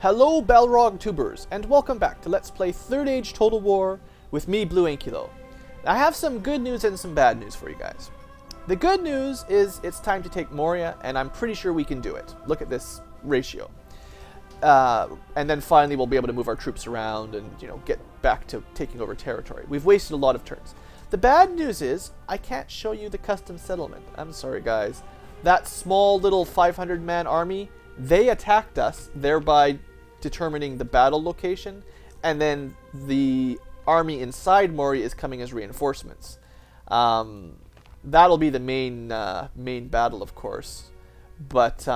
Hello Balrog tubers, and welcome back to Let's Play 3rd Age Total War with me, BlueAnkylo. I have some good news and some bad news for you guys. The good news is it's time to take Moria, and I'm pretty sure we can do it. Look at this ratio. And then finally we'll be able to move our troops around and, get back to taking over territory. We've wasted a lot of turns. The bad news is I can't show you the custom settlement. I'm sorry, guys. That small little 500-man army, they attacked us, thereby determining the battle location, and then the army inside Moria is coming as reinforcements. That'll be the main battle, of course, but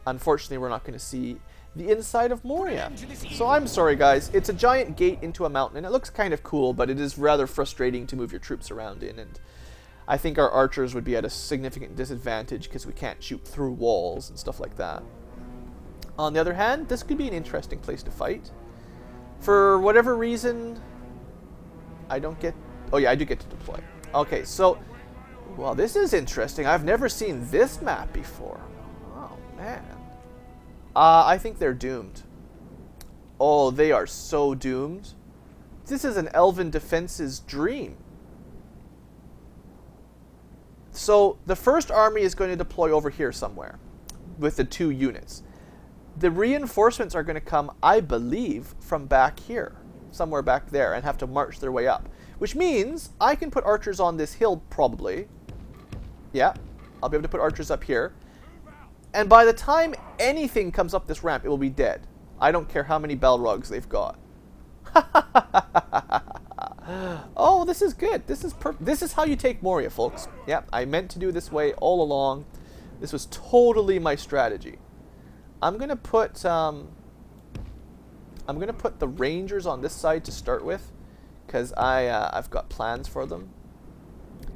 unfortunately we're not going to see the inside of Moria. So I'm sorry, guys. It's a giant gate into a mountain, and it looks kind of cool, but it is rather frustrating to move your troops around in, and I think our archers would be at a significant disadvantage because we can't shoot through walls and stuff like that. On the other hand, this could be an interesting place to fight. For whatever reason, I don't get... Oh yeah, I do get to deploy. Okay, so... Well, this is interesting. I've never seen this map before. Oh, man. I think they're doomed. Oh, they are so doomed. This is an elven defense's dream. So, the first army is going to deploy over here somewhere with the 2 units. The reinforcements are going to come, I believe, from back here, somewhere back there, and have to march their way up. Which means I can put archers on this hill, probably. Yeah, I'll be able to put archers up here. And by the time anything comes up this ramp, it will be dead. I don't care how many Balrogs they've got. Oh, this is good. This is how you take Moria, folks. Yeah, I meant to do it this way all along. This was totally my strategy. I'm gonna put the Rangers on this side to start with, because I've got plans for them,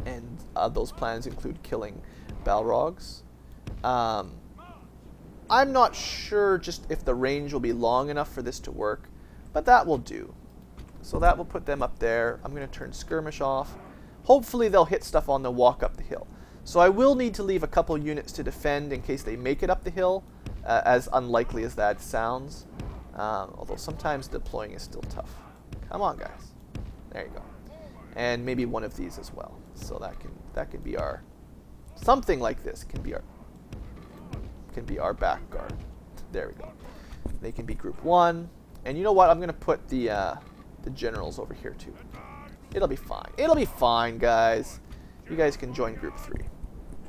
and those plans include killing Balrogs. I'm not sure just if the range will be long enough for this to work, but that will do. So that will put them up there. I'm going to turn skirmish off. Hopefully they'll hit stuff on the walk up the hill. So I will need to leave a couple units to defend in case they make it up the hill, as unlikely as that sounds. Although sometimes deploying is still tough. Come on, guys. There you go. And maybe one of these as well. So that can be our... Something like this can be our back guard. There we go. They can be group 1. And you know what? I'm going to put the generals over here too. It'll be fine. It'll be fine, guys. You guys can join group 3.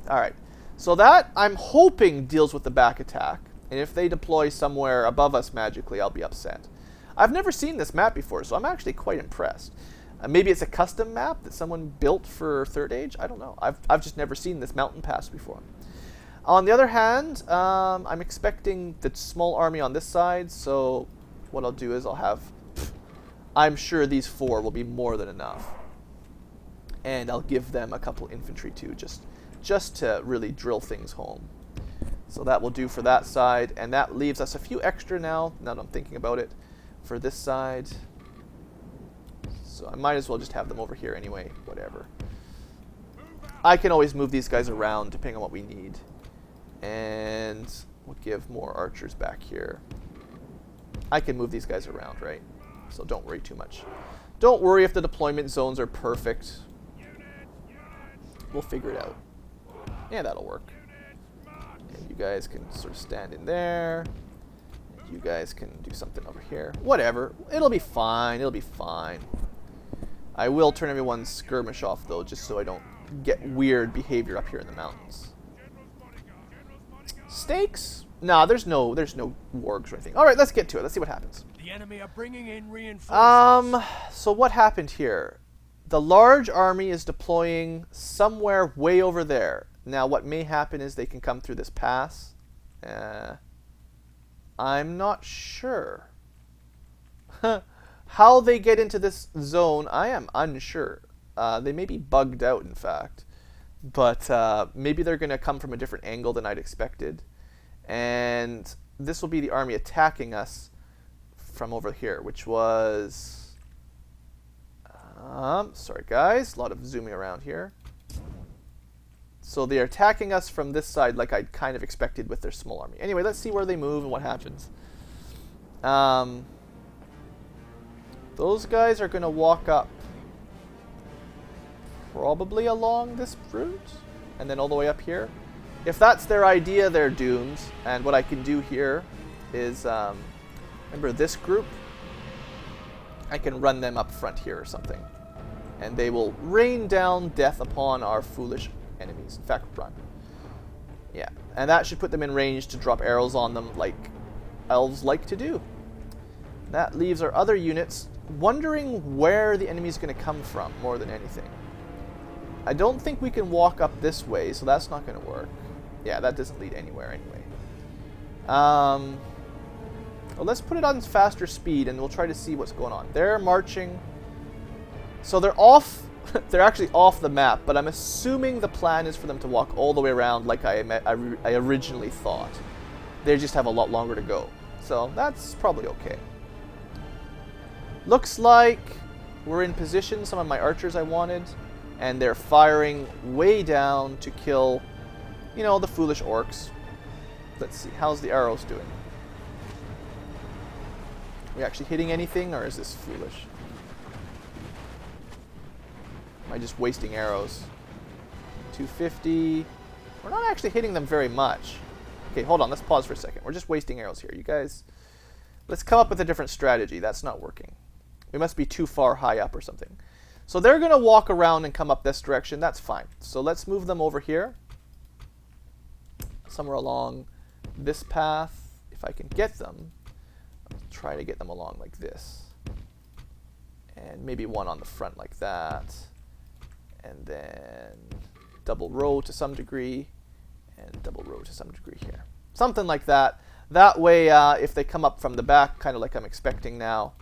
Alright. So that, I'm hoping, deals with the back attack. And if they deploy somewhere above us magically, I'll be upset. I've never seen this map before, so I'm actually quite impressed. Maybe it's a custom map that someone built for 3rd Age? I don't know. I've just never seen this mountain pass before. On the other hand, I'm expecting the small army on this side, so what I'll do is I'll have... I'm sure these 4 will be more than enough. And I'll give them a couple infantry too, just to really drill things home. So that will do for that side, and that leaves us a few extra now that I'm thinking about it, for this side. So I might as well just have them over here anyway, whatever. I can always move these guys around depending on what we need. And we'll give more archers back here. I can move these guys around, right? So don't worry too much. Don't worry if the deployment zones are perfect. We'll figure it out. Yeah, that'll work. And you guys can sort of stand in there. And you guys can do something over here. Whatever. It'll be fine. It'll be fine. I will turn everyone's skirmish off, though, just so I don't get weird behavior up here in the mountains. Stakes? Nah, there's no wargs or anything. All right, let's get to it. Let's see what happens. The enemy are bringing in reinforcements. So what happened here? The large army is deploying somewhere way over there. Now, what may happen is they can come through this pass. I'm not sure. How they get into this zone, I am unsure. They may be bugged out, in fact. But maybe they're going to come from a different angle than I'd expected. And this will be the army attacking us from over here, which was... sorry, guys. A lot of zooming around here. So they're attacking us from this side like I kind of expected with their small army. Anyway, let's see where they move and what happens. Those guys are going to walk up probably along this route and then all the way up here. If that's their idea, they're doomed. And what I can do here is, remember this group? I can run them up front here or something. And they will rain down death upon our foolish enemies. In fact, run. Yeah, and that should put them in range to drop arrows on them like elves like to do. That leaves our other units wondering where the enemy's going to come from more than anything. I don't think we can walk up this way, so that's not going to work. Yeah, that doesn't lead anywhere anyway. Well, let's put it on faster speed and we'll try to see what's going on. They're marching. So they're off. They're actually off the map, but I'm assuming the plan is for them to walk all the way around like I originally thought. They just have a lot longer to go. So that's probably okay. Looks like we're in position, some of my archers I wanted, and they're firing way down to kill, you know, the foolish orcs. Let's see, how's the arrows doing? Are we actually hitting anything, or is this foolish? Am I just wasting arrows? 250. We're not actually hitting them very much. Okay, hold on, let's pause for a second. We're just wasting arrows here. You guys, let's come up with a different strategy. That's not working. We must be too far high up or something. So they're going to walk around and come up this direction. That's fine. So let's move them over here. Somewhere along this path. If I can get them, I'll try to get them along like this. And maybe one on the front like that. And then double row to some degree. And double row to some degree here. Something like that. That way, if they come up from the back, kind of like I'm expecting now,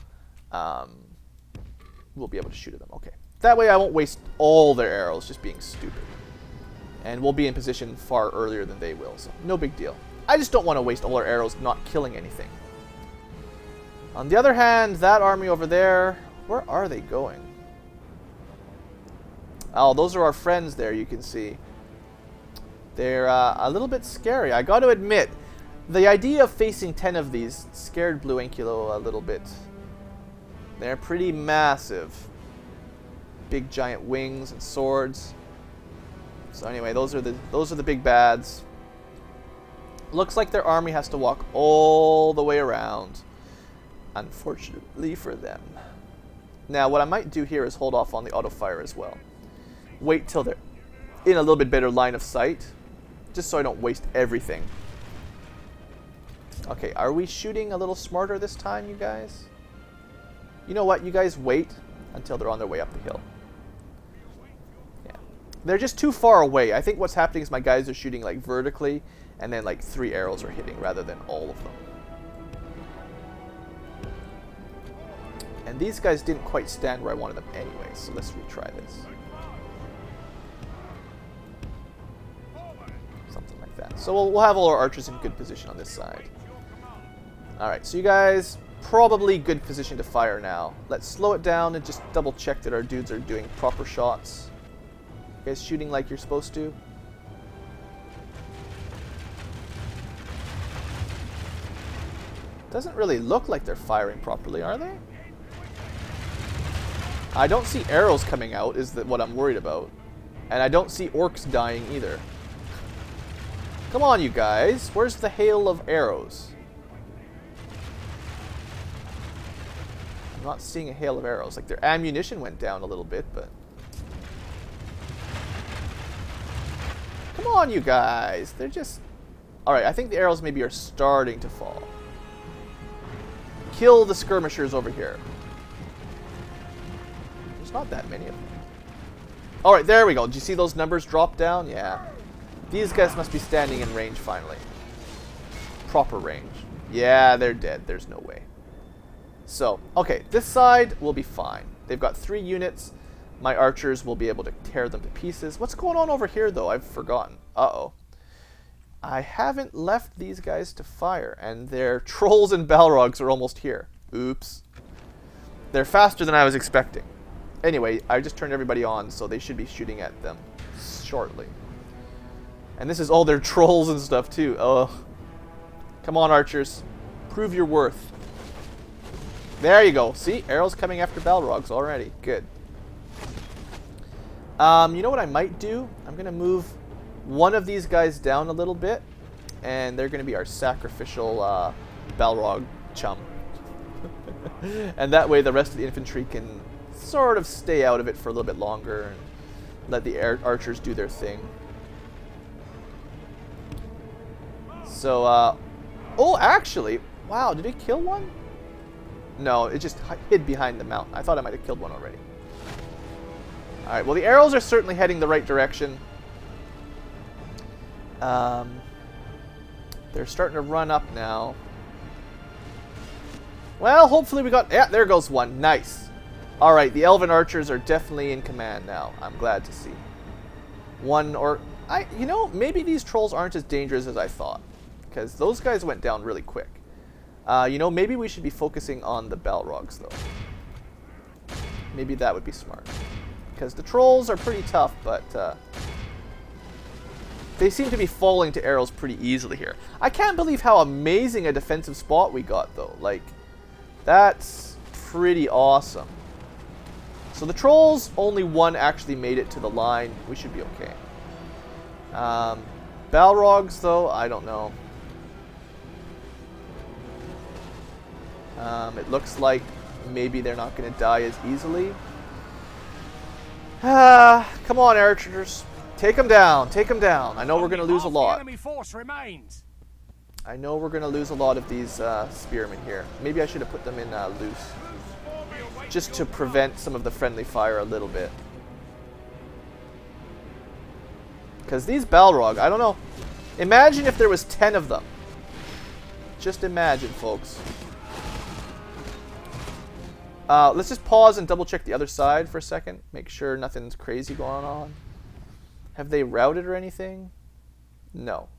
we'll be able to shoot at them. Okay. That way I won't waste all their arrows just being stupid. And we'll be in position far earlier than they will, so no big deal. I just don't want to waste all our arrows not killing anything. On the other hand, that army over there, where are they going? Oh, those are our friends there, you can see. They're a little bit scary. I got to admit, the idea of facing 10 of these scared BlueAnkylo a little bit. They're pretty massive. Big giant wings and swords. So anyway, those are the big bads. Looks like their army has to walk all the way around. Unfortunately for them. Now what I might do here is hold off on the auto fire as well. Wait till they're in a little bit better line of sight. Just so I don't waste everything. Okay, are we shooting a little smarter this time, you guys? You know what? You guys wait until they're on their way up the hill. Yeah. They're just too far away. I think what's happening is my guys are shooting like vertically, and then like 3 arrows are hitting rather than all of them. And these guys didn't quite stand where I wanted them anyway, so let's retry this. Something like that. So we'll have all our archers in good position on this side. Alright, so you guys, probably good position to fire now. Let's slow it down and just double check that our dudes are doing proper shots. You guys shooting like you're supposed to? Doesn't really look like they're firing properly, are they? I don't see arrows coming out, is what I'm worried about. And I don't see orcs dying either. Come on, you guys. Where's the hail of arrows? I'm not seeing a hail of arrows. Like, their ammunition went down a little bit, but... Come on, you guys. They're just... Alright, I think the arrows maybe are starting to fall. Kill the skirmishers over here. There's not that many of them. Alright, there we go. Did you see those numbers drop down? Yeah. These guys must be standing in range finally. Proper range. Yeah, they're dead. There's no way. So, okay, this side will be fine. They've got 3 units. My archers will be able to tear them to pieces. What's going on over here, though? I've forgotten. Uh-oh. I haven't left these guys to fire, and their trolls and Balrogs are almost here. Oops. They're faster than I was expecting. Anyway, I just turned everybody on, so they should be shooting at them shortly. And this is all their trolls and stuff too. Oh, come on, archers, prove your worth. There you go. See, arrows coming after Balrogs already. Good. You know what I might do? I'm gonna move one of these guys down a little bit, and they're gonna be our sacrificial Balrog chum. And that way the rest of the infantry can sort of stay out of it for a little bit longer and let the archers do their thing. So, oh, actually, wow, did it kill one? No, it just hid behind the mountain. I thought I might have killed one already. Alright, well, the arrows are certainly heading the right direction. They're starting to run up now. Well, hopefully we got... Yeah, there goes one. Nice. Alright, the elven archers are definitely in command now. I'm glad to see. One or... you know, maybe these trolls aren't as dangerous as I thought. Because those guys went down really quick. You know, maybe we should be focusing on the Balrogs, though. Maybe that would be smart. Because the trolls are pretty tough, but... they seem to be falling to arrows pretty easily here. I can't believe how amazing a defensive spot we got, though. Like... that's pretty awesome. So the trolls, only one actually made it to the line. We should be okay. Balrogs, though, I don't know. It looks like maybe they're not going to die as easily. Come on, archers. Take them down. Take them down. I know we're going to lose a lot. Enemy force remains. I know we're going to lose a lot of these spearmen here. Maybe I should have put them in loose. Just to prevent some of the friendly fire a little bit. Because these Balrog, I don't know. Imagine if there was 10 of them. Just imagine, folks. Let's just pause and double check the other side for a second. Make sure nothing's crazy going on. Have they routed or anything? No.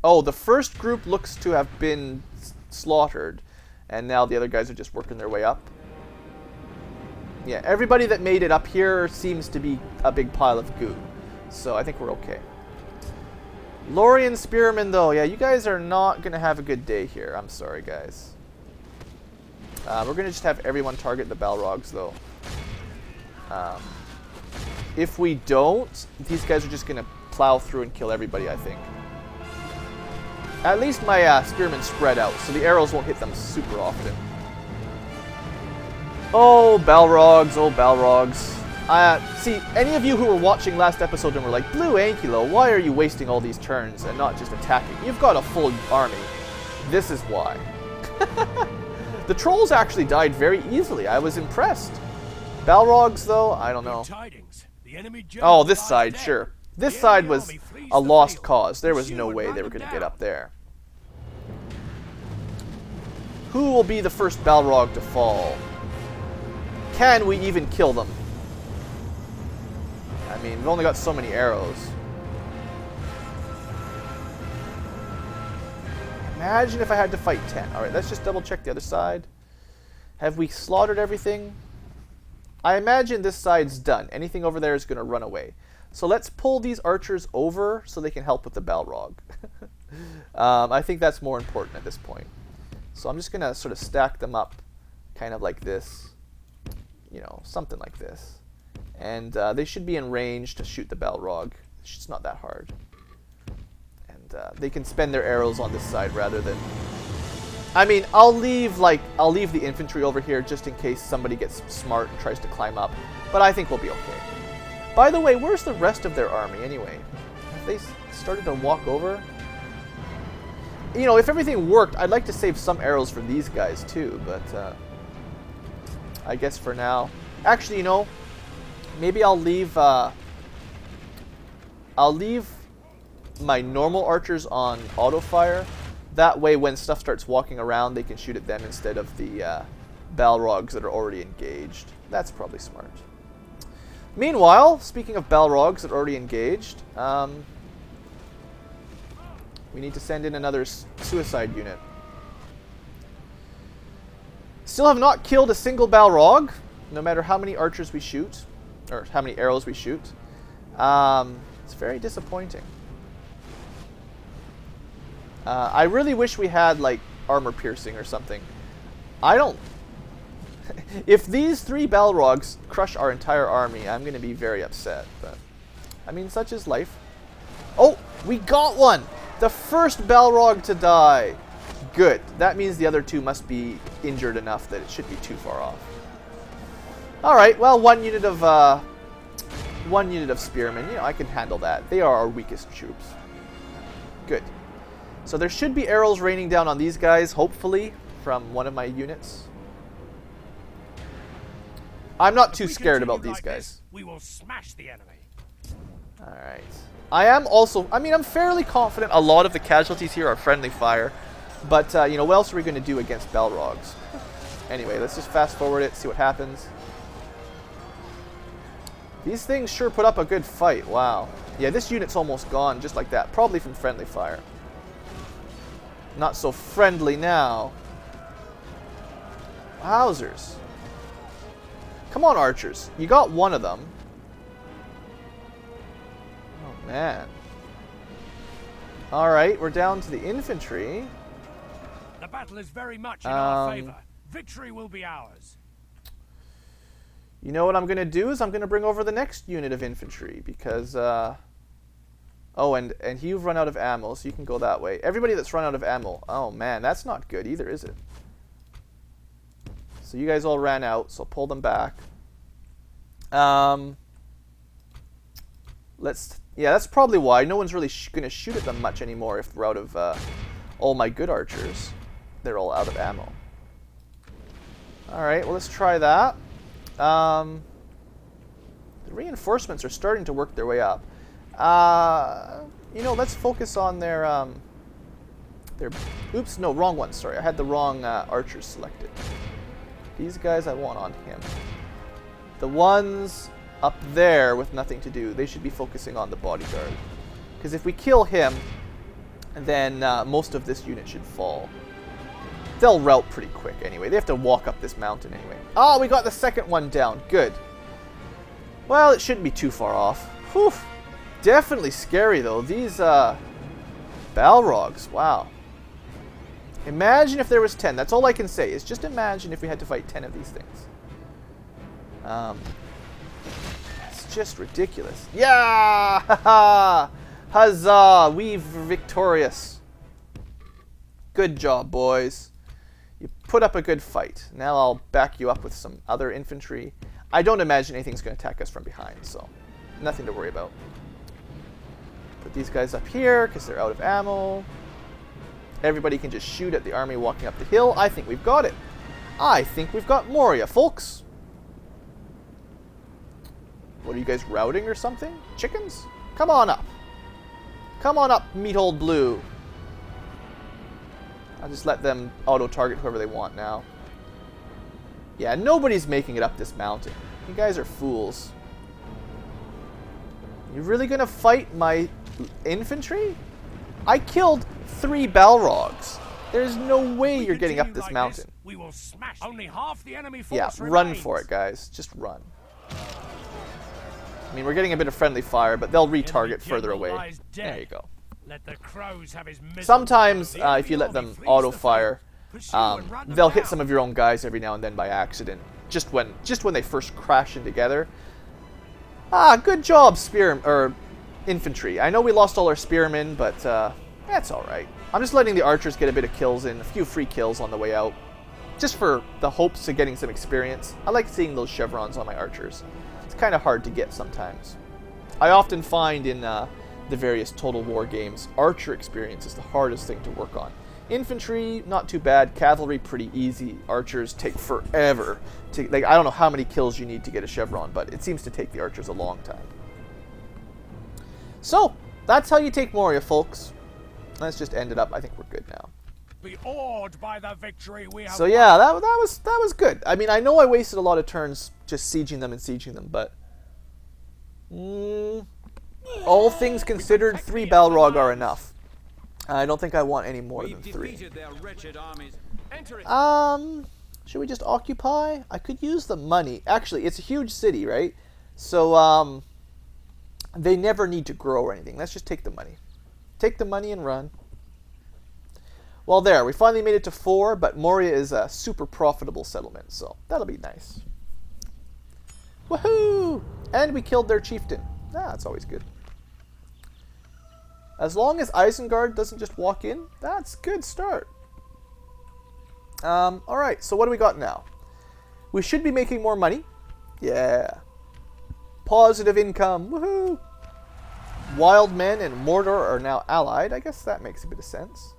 Oh, the first group looks to have been slaughtered, and now the other guys are just working their way up. Yeah, everybody that made it up here seems to be a big pile of goo, so I think we're okay. Lorien spearmen, though, yeah, you guys are not going to have a good day here. I'm sorry, guys. We're going to just have everyone target the Balrogs, though. If we don't, these guys are just going to plow through and kill everybody, I think. At least my spearmen spread out, so the arrows won't hit them super often. Oh, Balrogs, oh, Balrogs. See, any of you who were watching last episode and were like, BlueAnkylo, why are you wasting all these turns and not just attacking? You've got a full army. This is why. The trolls actually died very easily. I was impressed. Balrogs, though, I don't know. Oh, this side, sure. This side was a lost cause. There was no way they were going to get up there. Who will be the first Balrog to fall? Can we even kill them? I mean, we've only got so many arrows. Imagine if I had to fight 10. Alright, let's just double check the other side. Have we slaughtered everything? I imagine this side's done. Anything over there is going to run away. So let's pull these archers over so they can help with the Balrog. I think that's more important at this point. So I'm just going to sort of stack them up kind of like this. You know, something like this. And they should be in range to shoot the Balrog. It's not that hard. And they can spend their arrows on this side rather than... I mean, I'll leave the infantry over here just in case somebody gets smart and tries to climb up. But I think we'll be okay. By the way, where's the rest of their army anyway? Have they started to walk over? You know, if everything worked, I'd like to save some arrows for these guys too, but I guess for now. Actually, you know, maybe I'll leave my normal archers on auto fire. That way, when stuff starts walking around, they can shoot at them instead of the Balrogs that are already engaged. That's probably smart. Meanwhile, speaking of Balrogs that are already engaged, we need to send in another suicide unit. Still have not killed a single Balrog, no matter how many archers we shoot. or how many arrows we shoot. It's very disappointing. I really wish we had like armor piercing or something. I don't. If these 3 Balrogs crush our entire army, I'm going to be very upset. But I mean, such is life. Oh, we got one! The first Balrog to die. Good. That means the other 2 must be injured enough that it should be too far off. All right. Well, one unit of spearmen. You know, I can handle that. They are our weakest troops. Good. So there should be arrows raining down on these guys, hopefully, from one of my units. I'm not too scared about these guys. We will smash the enemy. All right. I am also, I mean, I'm fairly confident a lot of the casualties here are friendly fire. But, you know, what else are we going to do against Balrogs? Anyway, let's just fast forward it, see what happens. These things sure put up a good fight. Wow. Yeah, this unit's almost gone just like that. Probably from friendly fire. Not so friendly now. Wowzers. Come on, archers. You got one of them. Oh, man. Alright, we're down to the infantry. The battle is very much in our favor. Victory will be ours. You know what I'm going to do is I'm going to bring over the next unit of infantry because... Oh, and you've run out of ammo, so you can go that way. Everybody that's run out of ammo. Oh, man, that's not good either, is it? So you guys all ran out, so pull them back. Yeah, that's probably why. No one's really going to shoot at them much anymore if we're out of all my good archers. They're all out of ammo. Alright, well, let's try that. The reinforcements are starting to work their way up. You know, let's focus on their oops, no, wrong one, sorry. I had the wrong archers selected. These guys I want on him. The ones up there with nothing to do, they should be focusing on the bodyguard. Because if we kill him, then most of this unit should fall. They'll rout pretty quick anyway. They have to walk up this mountain anyway. Oh, we got the second one down. Good. Well, it shouldn't be too far off. Whew. Definitely scary, though. These Balrogs, wow. Imagine if there was 10. That's all I can say, is just imagine if we had to fight 10 of these things. It's just ridiculous. Yeah! Huzzah! We're victorious. Good job, boys. You put up a good fight. Now I'll back you up with some other infantry. I don't imagine anything's going to attack us from behind, so nothing to worry about. Put these guys up here because they're out of ammo. Everybody can just shoot at the army walking up the hill. I think we've got it. I think we've got Moria, folks. What are you guys, routing or something? Chickens? Come on up. Come on up, meat old blue. I'll just let them auto-target whoever they want now. Yeah, nobody's making it up this mountain. You guys are fools. You really gonna fight my infantry? I killed 3 Balrogs. There's no way you're getting up this mountain. We will smash only half the enemy force. Yeah, run for it, guys. Just run. I mean, we're getting a bit of friendly fire, but they'll retarget further away. There you go. Let the crows have his sometimes, if you let them auto-fire, they'll hit some of your own guys every now and then by accident, just when they first crash in together. Ah, good job, infantry. I know we lost all our spearmen, but that's all right. I'm just letting the archers get a bit of kills in, a few free kills on the way out, just for the hopes of getting some experience. I like seeing those chevrons on my archers. It's kind of hard to get sometimes. I often find in the various Total War games, archer experience is the hardest thing to work on. Infantry, not too bad. Cavalry, pretty easy. Archers take forever. Like, I don't know how many kills you need to get a chevron, but it seems to take the archers a long time. So, that's how you take Moria, folks. Let's just end it up. I think we're good now. Be awed by the victory we have. So yeah, that was good. I mean, I know I wasted a lot of turns just sieging them, but all things considered, 3 Balrog are enough. I don't think I want any more than 3. Should we just occupy? I could use the money. Actually, it's a huge city, right? So they never need to grow or anything. Let's just take the money. Take the money and run. Well, there, we finally made it to 4, but Moria is a super profitable settlement, so that'll be nice. Woohoo! And we killed their chieftain. That's always good. As long as Isengard doesn't just walk in, that's a good start. Alright, so what do we got now? We should be making more money. Yeah. Positive income. Woohoo! Wild men and Mordor are now allied. I guess that makes a bit of sense.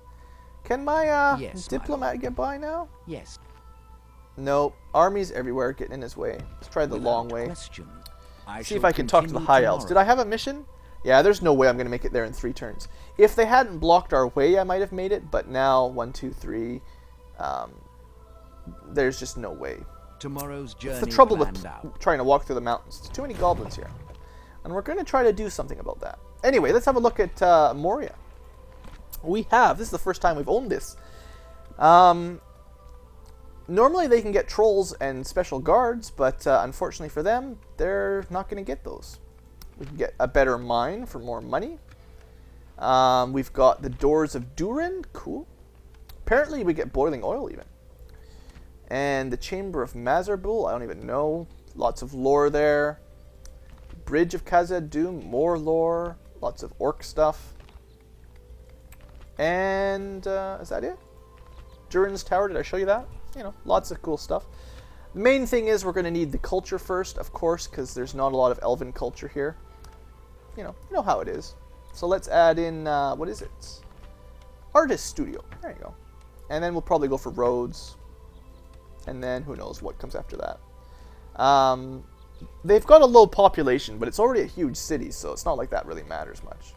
Can my yes, diplomat get by now? Yes. Nope. Armies everywhere getting in his way. Let's try the long way. Question. See if I can talk to the High Elves. Did I have a mission? Yeah, there's no way I'm going to make it there in 3 turns. If they hadn't blocked our way, I might have made it. But now, 1, 2, 3, there's just no way. Tomorrow's journey. It's the trouble with trying to walk through the mountains. There's too many goblins here. And we're going to try to do something about that. Anyway, let's have a look at Moria. This is the first time we've owned this. Normally they can get trolls and special guards, but unfortunately for them, they're not going to get those. We can get a better mine for more money. We've got the Doors of Durin. Cool. Apparently we get boiling oil even. And the Chamber of Mazarbul. I don't even know. Lots of lore there. Bridge of Khazad-dûm. More lore. Lots of orc stuff. And is that it? Durin's Tower. Did I show you that? You know, lots of cool stuff. The main thing is we're going to need the culture first, of course, because there's not a lot of elven culture here. You know how it is. So let's add in, what is it? Artist Studio. There you go. And then we'll probably go for roads. And then who knows what comes after that. They've got a low population, but it's already a huge city, so it's not like that really matters much.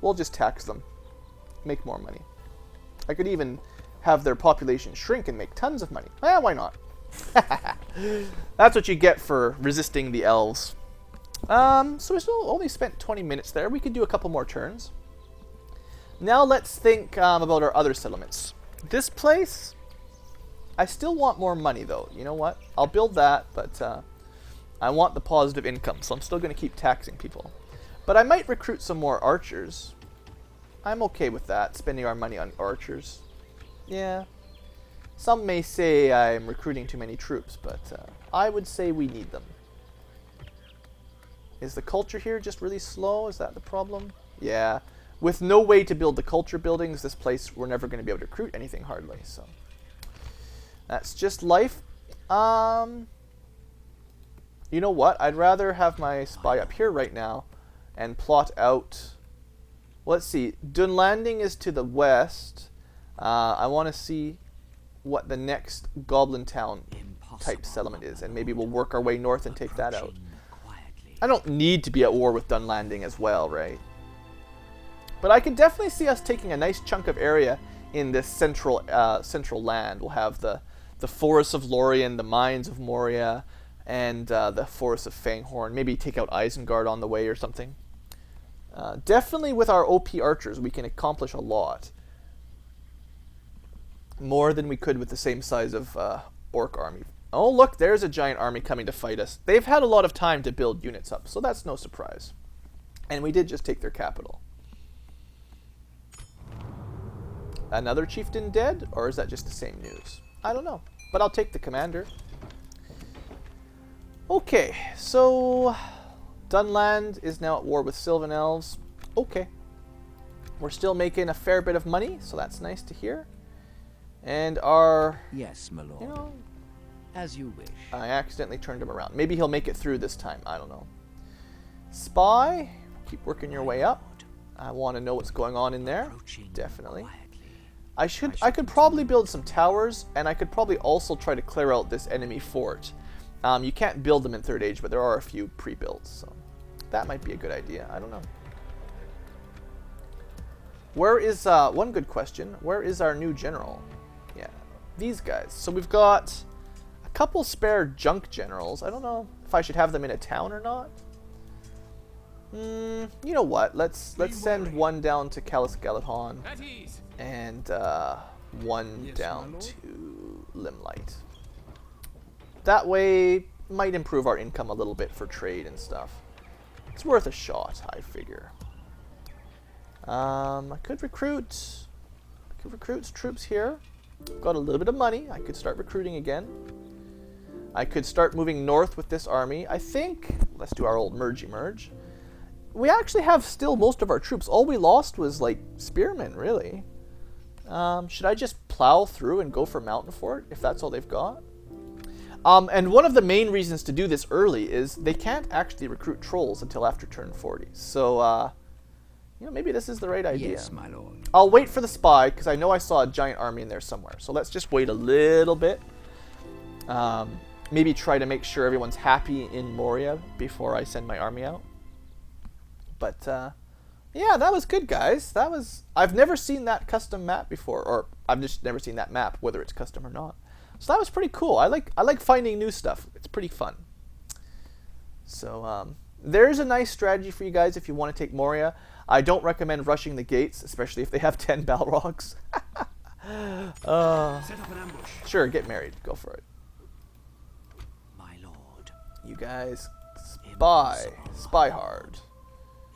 We'll just tax them. Make more money. I could even have their population shrink and make tons of money. Why not? That's what you get for resisting the elves. So we still only spent 20 minutes there. We could do a couple more turns. Now let's think about our other settlements. This place, I still want more money though. You know what? I'll build that, but I want the positive income, so I'm still going to keep taxing people. But I might recruit some more archers. I'm okay with that, spending our money on archers. Yeah. Some may say I'm recruiting too many troops, but I would say we need them. Is the culture here just really slow? Is that the problem? Yeah. With no way to build the culture buildings, this place, we're never going to be able to recruit anything hardly. So that's just life. You know what? I'd rather have my spy up here right now and plot out. Let's see. Dunlanding is to the west. I want to see what the next Goblin Town type settlement is, and maybe we'll work our way north and take that out. I don't need to be at war with Dunlanding as well, right? But I can definitely see us taking a nice chunk of area in this central land. We'll have the forests of Lorien, the mines of Moria, and the forests of Fanghorn. Maybe take out Isengard on the way or something. Definitely with our OP archers, we can accomplish a lot. More than we could with the same size of orc army. Oh, look, there's a giant army coming to fight us. They've had a lot of time to build units up, so that's no surprise. And we did just take their capital. Another chieftain dead? Or is that just the same news? I don't know. But I'll take the commander. Okay, so Dunland is now at war with Sylvan Elves. Okay. We're still making a fair bit of money, so that's nice to hear. And our... Yes, my lord. You know, as you wish. I accidentally turned him around. Maybe he'll make it through this time. I don't know. Spy. Keep working your way up. I want to know what's going on in there. Definitely. I could probably build some towers, and I could probably also try to clear out this enemy fort. You can't build them in Third Age, but there are a few pre-builds, so that might be a good idea. I don't know. Where is, one good question, where is our new general? Yeah, these guys. So we've got a couple spare junk generals. I don't know if I should have them in a town or not. You know what? Let's send one down to Callus Galathon and one down to Limelight. That way, might improve our income a little bit for trade and stuff. It's worth a shot, I figure. I could recruit troops here. Got a little bit of money. I could start recruiting again. I could start moving north with this army. I think, let's do our old merge. We actually have still most of our troops. All we lost was like spearmen, really. Should I just plow through and go for Mountain Fort if that's all they've got? And one of the main reasons to do this early is they can't actually recruit trolls until after turn 40. So, you know, maybe this is the right idea. Yes, my lord. I'll wait for the spy, because I know I saw a giant army in there somewhere. So let's just wait a little bit. Maybe try to make sure everyone's happy in Moria before I send my army out. But, yeah, that was good, guys. I've never seen that custom map before, or I've just never seen that map, whether it's custom or not. So that was pretty cool. I like finding new stuff. It's pretty fun. So, there's a nice strategy for you guys if you want to take Moria. I don't recommend rushing the gates, especially if they have 10 Balrogs. Set up an ambush. Sure, get married. Go for it. My lord. You guys spy. Impossible. Spy hard.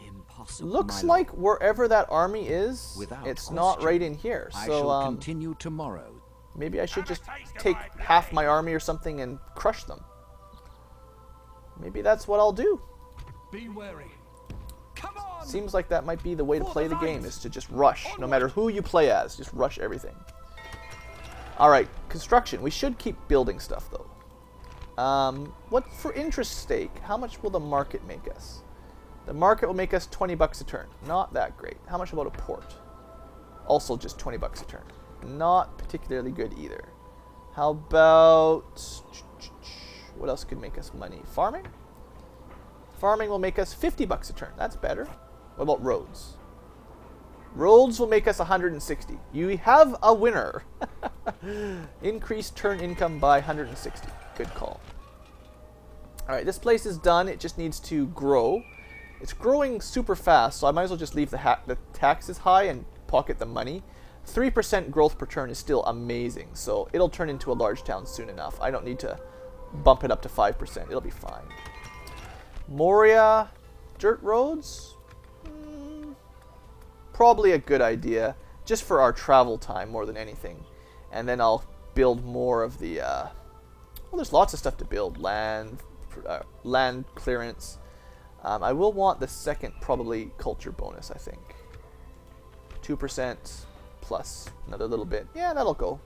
Impossible. Looks my like lord. wherever that army is, Without it's not question. right in here. I So shall continue tomorrow. maybe I should just take half my army or something and crush them. Maybe that's what I'll do. Be wary. Come on! Seems like that might be the way to play the game, is to just rush. No matter who you play as, just rush everything. Alright, construction. We should keep building stuff, though. What for interest stake? How much will the market make us? The market will make us 20 bucks a turn. Not that great. How much about a port? Also just 20 bucks a turn. Not particularly good either. How about... what else could make us money? Farming? Farming will make us 50 bucks a turn. That's better. What about roads? Roads will make us 160. You have a winner. Increased turn income by 160. Good call. Alright, this place is done. It just needs to grow. It's growing super fast, so I might as well just leave the taxes high and pocket the money. 3% growth per turn is still amazing, so it'll turn into a large town soon enough. I don't need to bump it up to 5%. It'll be fine. Moria, dirt roads? Probably a good idea, just for our travel time more than anything. And then I'll build more of the, well, there's lots of stuff to build. Land clearance. I will want the second, probably, culture bonus, I think. 2% plus another little bit. Yeah, that'll go.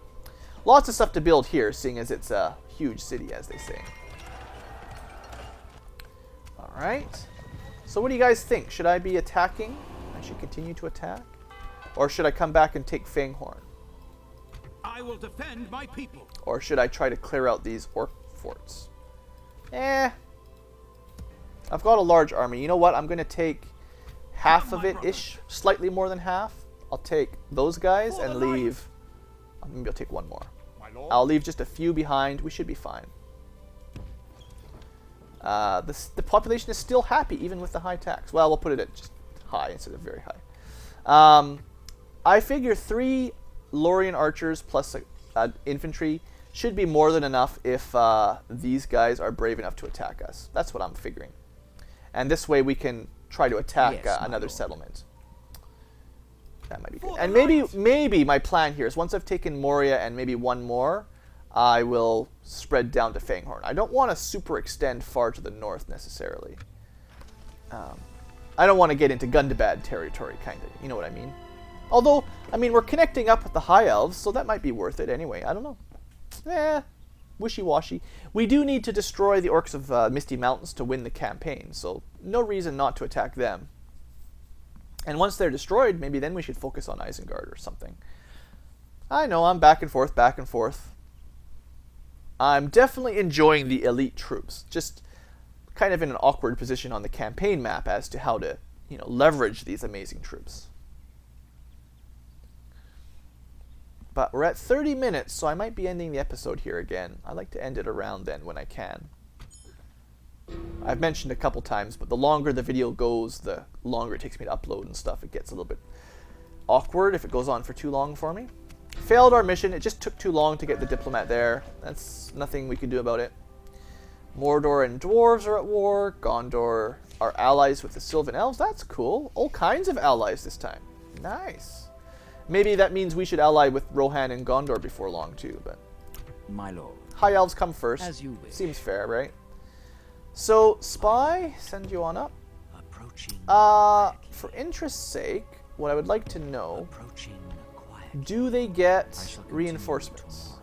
Lots of stuff to build here, seeing as it's a huge city, as they say. Alright. So what do you guys think? Should I be attacking? I should continue to attack? Or should I come back and take Fanghorn? I will defend my people. Or should I try to clear out these orc forts? I've got a large army. You know what? I'm going to take half of it-ish, slightly more than half. I'll take those guys and leave... maybe I'll take one more. I'll leave just a few behind. We should be fine. The population is still happy, even with the high tax. Well, we'll put it at just high instead of very high. I figure 3 Lorien archers plus infantry should be more than enough if these guys are brave enough to attack us. That's what I'm figuring. And this way we can try to attack another settlement. That might be good. And maybe my plan here is once I've taken Moria and maybe one more, I will spread down to Fanghorn. I don't want to super extend far to the north necessarily. I don't want to get into Gundabad territory, kind of. You know what I mean? Although, I mean, we're connecting up with the High Elves, so that might be worth it anyway. I don't know. Wishy-washy. We do need to destroy the Orcs of Misty Mountains to win the campaign, so no reason not to attack them. And once they're destroyed, maybe then we should focus on Isengard or something. I know, I'm back and forth, back and forth. I'm definitely enjoying the elite troops, just kind of in an awkward position on the campaign map as to how to, you know, leverage these amazing troops. But we're at 30 minutes, so I might be ending the episode here again. I like to end it around then when I can. I've mentioned a couple times, but the longer the video goes, the longer it takes me to upload and stuff. It gets a little bit awkward if it goes on for too long for me. Failed our mission. It just took too long to get the diplomat there. That's nothing we could do about it. Mordor and dwarves are at war. Gondor are allies with the Sylvan elves. That's cool. All kinds of allies this time. Nice. Maybe that means we should ally with Rohan and Gondor before long too, but My lord. high elves come first. As you wish. Seems fair, right? So, spy, send you on up. Approaching. For interest's sake, what I would like to know, Approaching quiet. do they I get shall continue reinforcements? tomorrow.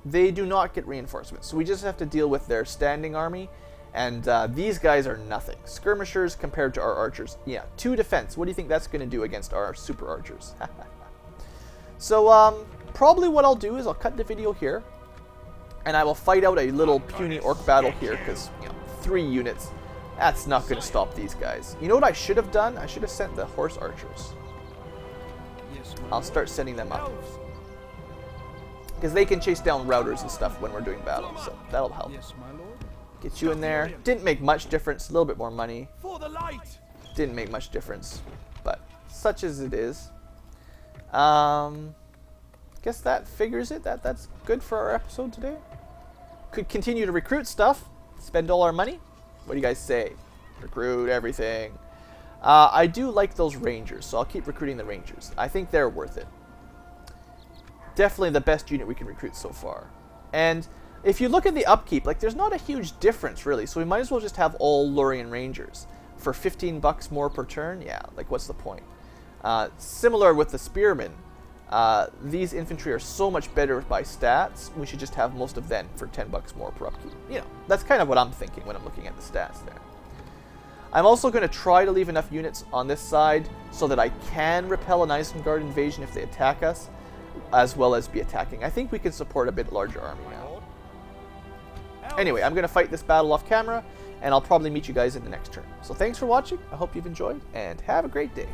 They do not get reinforcements, so we just have to deal with their standing army, and these guys are nothing. Skirmishers compared to our archers. Yeah, 2 defense. What do you think that's going to do against our super archers? So, probably what I'll do is I'll cut the video here, and I will fight out a little puny orc battle here, because, 3 units, that's not going to stop these guys. You know what I should have done? I should have sent the horse archers. I'll start sending them up. Because they can chase down routers and stuff when we're doing battle, so that'll help. Get you in there. Didn't make much difference. A little bit more money. For the light. Didn't make much difference, but such as it is. Guess that figures it. That's good for our episode today. Could continue to recruit stuff. Spend all our money. What do you guys say? Recruit everything. I do like those rangers, so I'll keep recruiting the rangers. I think they're worth it. Definitely the best unit we can recruit so far. And if you look at the upkeep, like, there's not a huge difference really, so we might as well just have all Lorien rangers. For 15 bucks more per turn, yeah, like, what's the point? Similar with the spearmen, these infantry are so much better by stats, we should just have most of them for 10 bucks more per upkeep. That's kind of what I'm thinking when I'm looking at the stats there. I'm also going to try to leave enough units on this side so that I can repel an Isengard invasion if they attack us, as well as be attacking. I think we can support a bit larger army now. Anyway, I'm going to fight this battle off camera, and I'll probably meet you guys in the next turn. So thanks for watching, I hope you've enjoyed, and have a great day.